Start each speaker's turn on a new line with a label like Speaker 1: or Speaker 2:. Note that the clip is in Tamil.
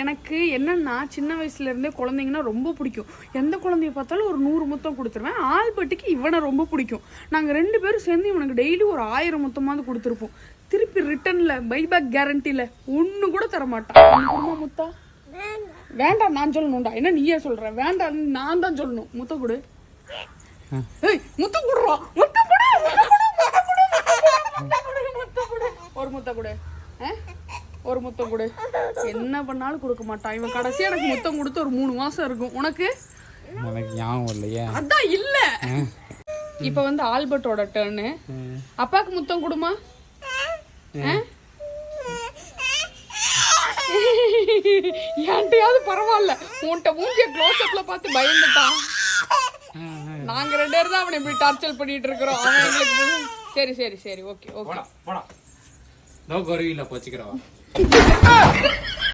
Speaker 1: எனக்கு என்னன்னா சின்ன வயசுல இருந்தே குழந்தைங்கன்னா ரொம்ப பிடிக்கும். எந்த குழந்தைய பார்த்தாலும் ஒரு 100 முத்தம் கொடுத்துருவேன். ஆல்பர்ட்டுக்கு இவனை ரொம்ப பிடிக்கும். நாங்கள் 2 பேரும் சேர்ந்து இவனுக்கு டெய்லி ஒரு 1000 முத்தமாவது கொடுத்துருப்போம். திருப்பி ரிட்டர்ன்ல பைபேக் கேரண்டில ஒன்று கூட தர மாட்டான். முத்தா வேண்டாம் நான் சொல்லணும்டா. என்ன நீயே சொல்ற? வேண்டாம் நான் தான் சொல்லணும். முத்தம் கொடு. முத்தம் கொடுறா. முத்தம் கொடு. ஒரு முத்தம் கொடு. ஒரு முத்தம் கொடு. என்ன பண்ணாலும் கொடுக்க மாட்டான் இவன். கடைசியா எனக்கு முத்தம் கொடுத்து ஒரு 3 மாசம் இருக்கும். உனக்கு?
Speaker 2: எனக்கு ஞாபகம் இல்லையா?
Speaker 1: அதான் இல்ல. இப்ப வந்து ஆல்பர்ட்டோட டர்னு. அப்பாக்கு முத்தம் கொடுமா. என்கிட்டயாவது பரவாயில்ல. உன்கிட்ட மூஞ்சிய க்ளோஸ் அப்ல பார்த்து பயந்துட்டான். நாங்க 2 பேரும் தான் அவனை இப்படி டார்ச்சர் பண்ணிட்டு இருக்கிறோம். அவன் எங்களுக்கு சரி சரி சரி ஓகே ஓகே
Speaker 2: போடா போடா. நோ கருவில போச்சுக்கிறவா.